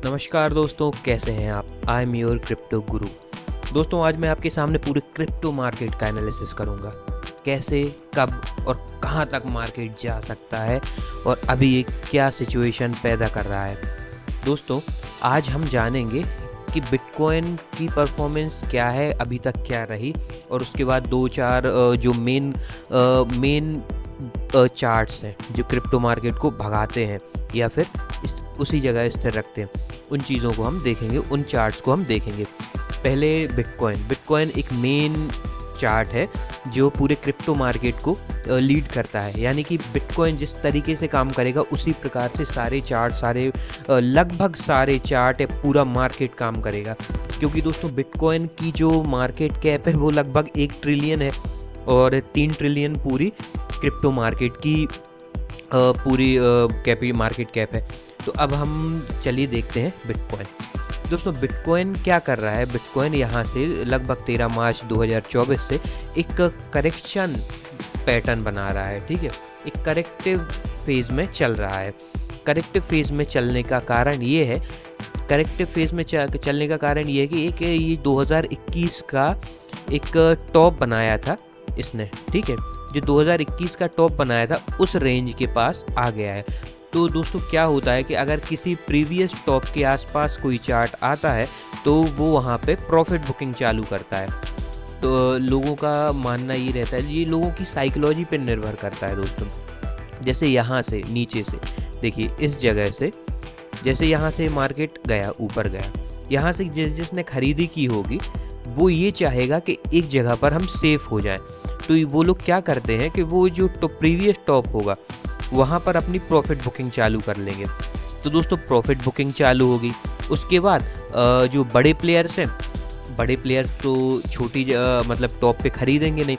नमस्कार दोस्तों, कैसे हैं आप। आई एम योर क्रिप्टो गुरु। दोस्तों, आज मैं आपके सामने पूरे क्रिप्टो मार्केट का एनालिसिस करूंगा। कैसे, कब और कहां तक मार्केट जा सकता है और अभी ये क्या सिचुएशन पैदा कर रहा है। दोस्तों, आज हम जानेंगे कि बिटकॉइन की परफॉर्मेंस क्या है, अभी तक क्या रही, और उसके बाद दो चार जो मेन चार्ट्स हैं जो क्रिप्टो मार्केट को भगाते हैं या फिर उसी जगह स्थिर रखते हैं, उन चीज़ों को हम देखेंगे, उन चार्ट्स को हम देखेंगे। पहले बिटकॉइन एक मेन चार्ट है जो पूरे क्रिप्टो मार्केट को लीड करता है। यानी कि बिटकॉइन जिस तरीके से काम करेगा उसी प्रकार से सारे चार्ट लगभग सारे चार्ट है, पूरा मार्केट काम करेगा। क्योंकि दोस्तों, बिटकॉइन की जो मार्केट कैप है वो लगभग 1 ट्रिलियन है और 3 ट्रिलियन पूरी क्रिप्टो मार्केट की पूरी मार्केट कैप है। तो अब हम चलिए देखते हैं बिटकॉइन। दोस्तों, बिटकॉइन क्या कर रहा है। बिटकॉइन यहाँ से लगभग 13 मार्च 2024 से एक करेक्शन पैटर्न बना रहा है। ठीक है, एक करेक्टिव फेज़ में चल रहा है। करेक्टिव फेज़ में चलने का कारण ये है कि एक ये 2021 का एक टॉप बनाया था इसने। ठीक है, जो 2021 का टॉप बनाया था उस रेंज के पास आ गया है। तो दोस्तों, क्या होता है कि अगर किसी प्रीवियस टॉप के आसपास कोई चार्ट आता है तो वो वहाँ पे प्रॉफिट बुकिंग चालू करता है। तो लोगों का मानना ये रहता है, ये लोगों की साइकोलॉजी पे निर्भर करता है दोस्तों। जैसे यहाँ से नीचे से देखिए, इस जगह से जैसे यहाँ से मार्केट गया, ऊपर गया, यहाँ से जिसने खरीदी की होगी वो ये चाहेगा कि एक जगह पर हम सेफ हो जाएं। तो वो लोग क्या करते हैं कि वो जो प्रीवियस टॉप होगा वहाँ पर अपनी प्रॉफिट बुकिंग चालू कर लेंगे। तो दोस्तों, प्रॉफिट बुकिंग चालू होगी। उसके बाद जो बड़े प्लेयर्स हैं, बड़े प्लेयर्स तो छोटी मतलब टॉप पे खरीदेंगे नहीं,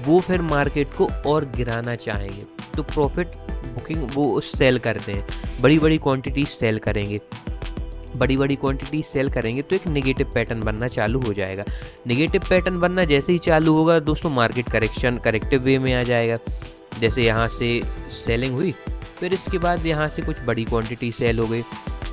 वो फिर मार्केट को और गिराना चाहेंगे। तो प्रॉफिट बुकिंग वो सेल करते हैं, बड़ी बड़ी क्वांटिटी सेल करेंगे। तो एक नेगेटिव पैटर्न बनना चालू हो जाएगा। नेगेटिव पैटर्न बनना जैसे ही चालू होगा दोस्तों, मार्केट करेक्टिव वे में आ जाएगा। जैसे यहाँ से सेलिंग हुई, फिर इसके बाद यहाँ से कुछ बड़ी क्वांटिटी सेल हो गई,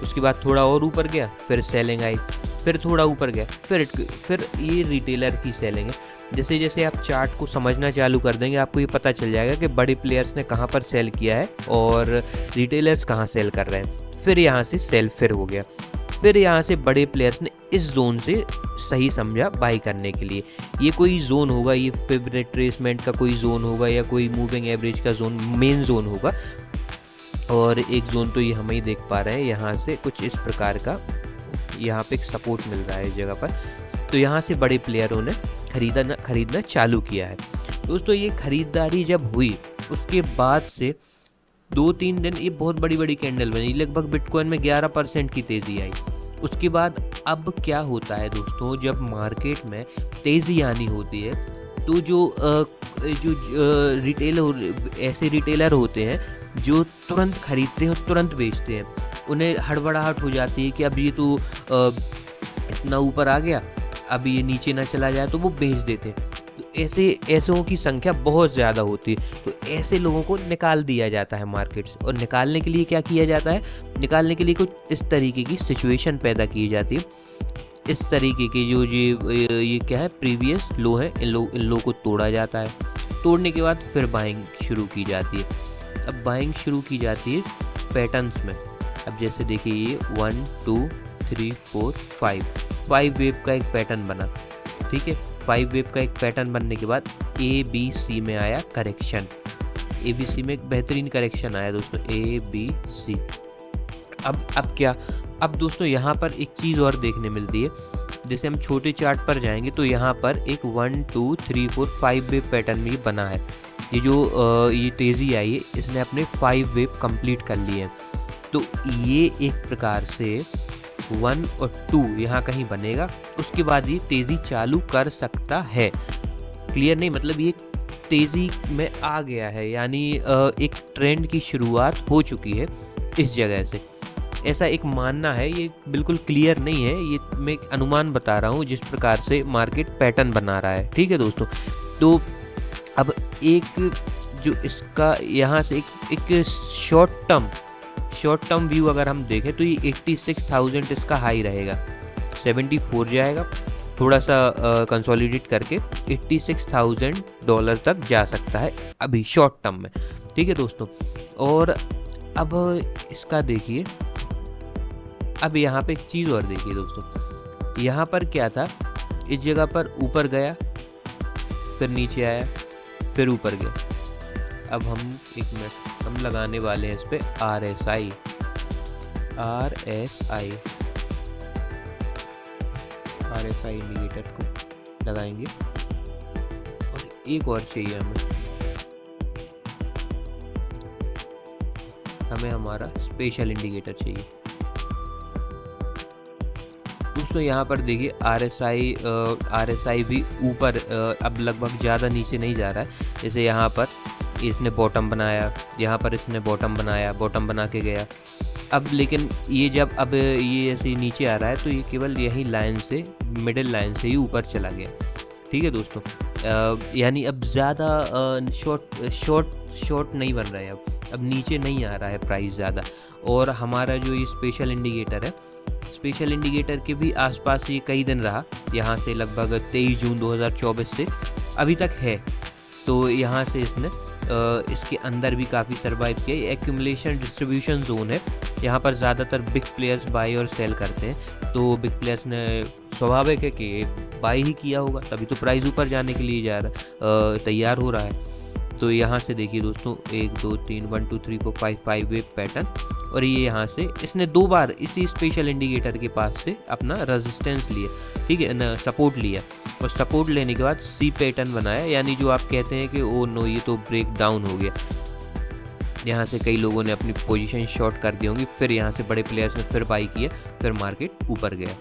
उसके बाद थोड़ा और ऊपर गया, फिर सेलिंग आई, फिर थोड़ा ऊपर गया, फिर ये रिटेलर की सेलिंग है। जैसे जैसे आप चार्ट को समझना चालू कर देंगे, आपको ये पता चल जाएगा कि बड़े प्लेयर्स ने कहाँ पर सेल किया है और रिटेलर्स कहाँ सेल कर रहे हैं। फिर यहाँ से सेल फिर हो गया, फिर यहाँ से बड़े प्लेयर्स ने इस जोन से सही समझा बाई करने के लिए। ये कोई जोन होगा, ये फिब रिट्रेसमेंट का कोई जोन होगा या कोई मूविंग एवरेज का जोन, मेन जोन होगा। और एक जोन तो ये हम ही देख पा रहे हैं, यहाँ से कुछ इस प्रकार का यहाँ पे एक सपोर्ट मिल रहा है इस जगह पर। तो यहाँ से बड़े प्लेयरों ने खरीदना चालू किया है। दोस्तों, ये खरीदारी जब हुई उसके बाद से 2-3 दिन ये बहुत बड़ी कैंडल बनी, लगभग बिटकॉइन में 11% की तेज़ी आई। उसके बाद अब क्या होता है दोस्तों, जब मार्केट में तेज़ी आनी होती है तो जो ऐसे रिटेलर होते हैं जो तुरंत खरीदते हैं और तुरंत बेचते हैं, उन्हें हड़बड़ाहट हो जाती है कि अब ये तो इतना ऊपर आ गया, अब ये नीचे ना चला जाए, तो वो बेच देते हैं। तो ऐसों की संख्या बहुत ज़्यादा होती है। तो ऐसे लोगों को निकाल दिया जाता है मार्केट से। और निकालने के लिए क्या किया जाता है, निकालने के लिए कुछ इस तरीके की सिचुएशन पैदा की जाती है। इस तरीके के जो ये क्या है, प्रीवियस लो है, इन लो को तोड़ा जाता है। तोड़ने के बाद फिर बाइंग शुरू की जाती है। अब बाइंग शुरू की जाती है पैटर्न्स में। अब जैसे देखिए, ये 1 2 3 4 5 वेव का एक पैटर्न बना। ठीक है, 5 वेव का एक पैटर्न बनने के बाद ABC में आया करेक्शन। ABC में एक बेहतरीन करेक्शन आया दोस्तों, ABC। अब क्या, अब दोस्तों यहाँ पर एक चीज़ और देखने मिलती है। जैसे हम छोटे चार्ट पर जाएंगे तो यहाँ पर एक 1 2 3 4 5 वेव पैटर्न में बना है। ये जो ये तेज़ी आई है, इसने अपने 5 वेव कंप्लीट कर लिए हैं। तो ये एक प्रकार से 1 और 2 यहाँ कहीं बनेगा, उसके बाद ये तेज़ी चालू कर सकता है। क्लियर नहीं, मतलब ये तेज़ी में आ गया है, यानी एक ट्रेंड की शुरुआत हो चुकी है इस जगह से। ऐसा एक मानना है, ये बिल्कुल क्लियर नहीं है, ये मैं एक अनुमान बता रहा हूँ जिस प्रकार से मार्केट पैटर्न बना रहा है। ठीक है दोस्तों, तो अब एक जो इसका यहाँ से एक short term short term view अगर हम देखें तो ये 86,000 इसका हाई रहेगा, 74 जाएगा, थोड़ा सा कंसोलिडेट करके $86,000 तक जा सकता है अभी शॉर्ट टर्म में। ठीक है दोस्तों, और अब इसका देखिए, अब यहाँ पे एक चीज़ और देखिए दोस्तों, यहाँ पर क्या था, इस जगह पर ऊपर गया, फिर नीचे आया, फिर ऊपर गया। अब हम एक मिनट हम लगाने वाले हैं इस पर RSI इंडिकेटर को लगाएंगे, और एक और चाहिए हमें हमारा स्पेशल इंडिकेटर चाहिए। दोस्तों यहाँ पर देखिए RSI भी ऊपर अब लगभग ज़्यादा नीचे नहीं जा रहा है। जैसे यहाँ पर इसने बॉटम बनाया, यहाँ पर इसने बॉटम बनाया, बॉटम बना के गया। अब लेकिन ये जब अब ये ऐसे नीचे आ रहा है तो ये केवल यही लाइन से, मिडिल लाइन से ही ऊपर चला गया। ठीक है दोस्तों, यानी अब ज़्यादा शॉर्ट नहीं बन रहा है, अब नीचे नहीं आ रहा है प्राइस ज़्यादा। और हमारा जो ये स्पेशल इंडिकेटर है, स्पेशल इंडिकेटर के भी आसपास ये कई दिन रहा, यहाँ से लगभग 23 जून 2024 से अभी तक है। तो यहाँ से इसने इसके अंदर भी काफ़ी सर्वाइव किया। ये एक्यूमुलेशन डिस्ट्रीब्यूशन जोन है, यहाँ पर ज़्यादातर बिग प्लेयर्स बाई और सेल करते हैं। तो बिग प्लेयर्स ने स्वाभाविक है कि बाई ही किया होगा, तभी तो प्राइस ऊपर जाने के लिए तैयार हो रहा है। तो यहाँ से देखिए दोस्तों, 1 2 3 1 2 3 4 5 वेव पैटर्न, और ये यहाँ से इसने 2 बार इसी स्पेशल इंडिकेटर के पास से अपना रेजिस्टेंस लिया, ठीक है ना, सपोर्ट लिया, और सपोर्ट लेने के बाद सी पैटर्न बनाया। यानी जो आप कहते हैं कि ओ नो ये तो ब्रेक डाउन हो गया, यहाँ से कई लोगों ने अपनी पोजीशन शॉर्ट कर दी होंगी, फिर यहाँ से बड़े प्लेयर्स ने फिर बाई किया, फिर मार्केट ऊपर गया।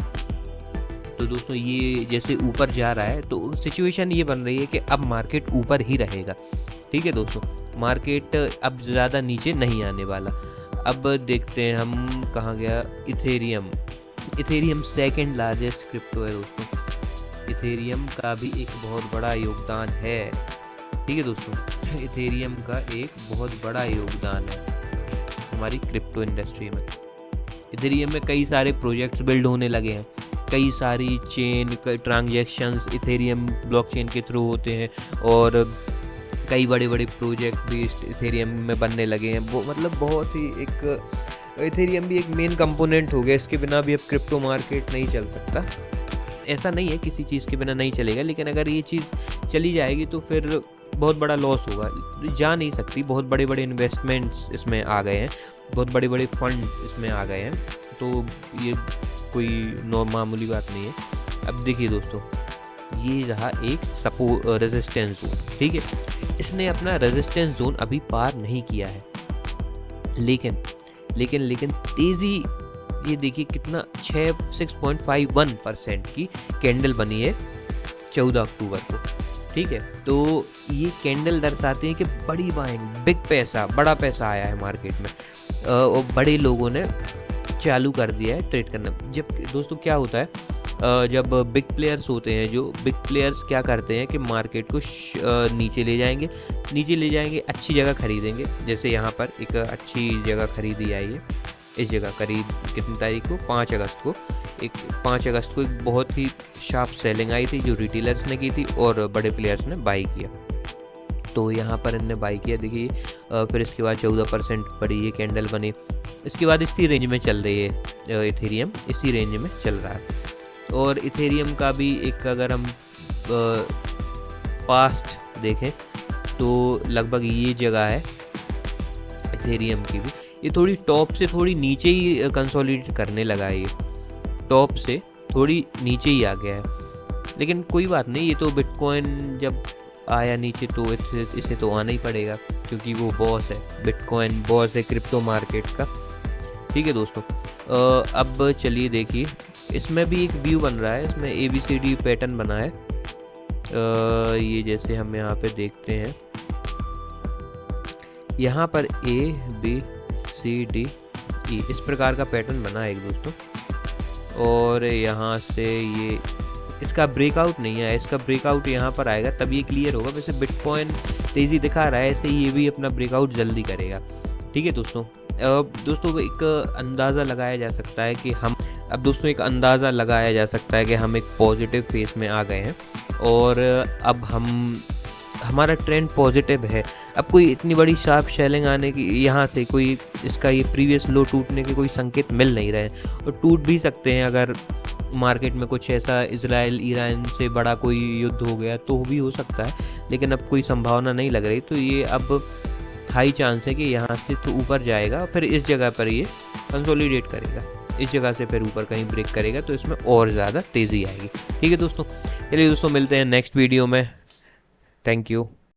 तो दोस्तों ये जैसे ऊपर जा रहा है तो सिचुएशन ये बन रही है कि अब मार्केट ऊपर ही रहेगा। ठीक है दोस्तों, मार्केट अब ज़्यादा नीचे नहीं आने वाला। अब देखते हैं हम कहाँ गया, इथेरियम सेकंड लार्जेस्ट क्रिप्टो है दोस्तों। इथेरियम का भी एक बहुत बड़ा योगदान है। ठीक है दोस्तों, इथेरियम का एक बहुत बड़ा योगदान है हमारी क्रिप्टो इंडस्ट्री में। इथेरियम में कई सारे प्रोजेक्ट्स बिल्ड होने लगे हैं, कई सारी चेन ट्रांजैक्शंस इथेरियम ब्लॉकचेन के थ्रू होते हैं, और कई बड़े बड़े प्रोजेक्ट भी इथेरियम में बनने लगे हैं। वो मतलब बहुत ही एक इथेरियम भी एक मेन कंपोनेंट हो गया, इसके बिना भी अब क्रिप्टो मार्केट नहीं चल सकता। ऐसा नहीं है किसी चीज़ के बिना नहीं चलेगा, लेकिन अगर ये चीज़ चली जाएगी तो फिर बहुत बड़ा लॉस होगा, जा नहीं सकती। बहुत बड़े बड़े इन्वेस्टमेंट्स इसमें आ गए हैं, बहुत बड़े बड़े फंड इसमें आ गए हैं, तो ये कोई मामूली बात नहीं है। अब देखिए दोस्तों, ये रहा एक रेजिस्टेंस जोन। ठीक है, इसने अपना रेजिस्टेंस जोन अभी पार नहीं किया है, लेकिन तेज़ी, ये देखिए कितना 6.51% की कैंडल बनी है 14 अक्टूबर को। ठीक है, तो ये कैंडल दर्शाते हैं कि बड़ी बाइंग, बड़ा पैसा आया है मार्केट में, और बड़े लोगों ने चालू कर दिया है ट्रेड करना। जब दोस्तों क्या होता है, जब बिग प्लेयर्स होते हैं, जो बिग प्लेयर्स क्या करते हैं कि मार्केट को नीचे ले जाएंगे, अच्छी जगह खरीदेंगे। जैसे यहाँ पर एक अच्छी जगह खरीदी आई है, इस जगह करीब कितनी तारीख को, 5 अगस्त को, 5 अगस्त को एक बहुत ही शार्प सेलिंग आई थी जो रिटेलर्स ने की थी और बड़े प्लेयर्स ने बाई किया। तो यहाँ पर इनने बाई किया, देखिए, फिर इसके बाद 14% बड़ी ये कैंडल बनी। इसके बाद इसी रेंज में चल रही है इथेरियम, इसी रेंज में चल रहा है। और इथेरियम का भी एक अगर हम पास्ट देखें तो लगभग ये जगह है इथेरियम की भी। ये थोड़ी टॉप से थोड़ी नीचे ही कंसोलिडेट करने लगा है, ये टॉप से थोड़ी नीचे ही आ गया है, लेकिन कोई बात नहीं। ये तो बिटकॉइन जब आया नीचे तो इसे तो आना ही पड़ेगा, क्योंकि वो बॉस है, बिटकॉइन बॉस है क्रिप्टो मार्केट का। ठीक है दोस्तों, अब चलिए देखिए, इसमें भी एक व्यू बन रहा है, इसमें ABCD पैटर्न बना है। ये जैसे हम यहाँ पे देखते हैं, यहाँ पर ABCDE इस प्रकार का पैटर्न बना है एक दोस्तों, और यहाँ से ये इसका ब्रेकआउट नहीं है, इसका ब्रेकआउट यहाँ पर आएगा तब ये क्लियर होगा। वैसे बिटकॉइन तेज़ी दिखा रहा है, ऐसे ही ये भी अपना ब्रेकआउट जल्दी करेगा। ठीक है दोस्तों, दोस्तों एक अंदाज़ा लगाया जा सकता है कि हम एक पॉजिटिव फेज़ में आ गए हैं और अब हमारा ट्रेंड पॉजिटिव है। अब कोई इतनी बड़ी शार्प सेलिंग आने की यहाँ से कोई इसका ये प्रीवियस लो टूटने के कोई संकेत मिल नहीं रहे हैं, और टूट भी सकते हैं अगर मार्केट में कुछ ऐसा इज़राइल ईरान से बड़ा कोई युद्ध हो गया तो भी हो सकता है, लेकिन अब कोई संभावना नहीं लग रही। तो ये अब हाई चांस है कि यहाँ से तो ऊपर जाएगा, फिर इस जगह पर ये कंसोलिडेट करेगा, इस जगह से फिर ऊपर कहीं ब्रेक करेगा तो इसमें और ज़्यादा तेज़ी आएगी। ठीक है दोस्तों, चलिए दोस्तों मिलते हैं नेक्स्ट वीडियो में। Thank you.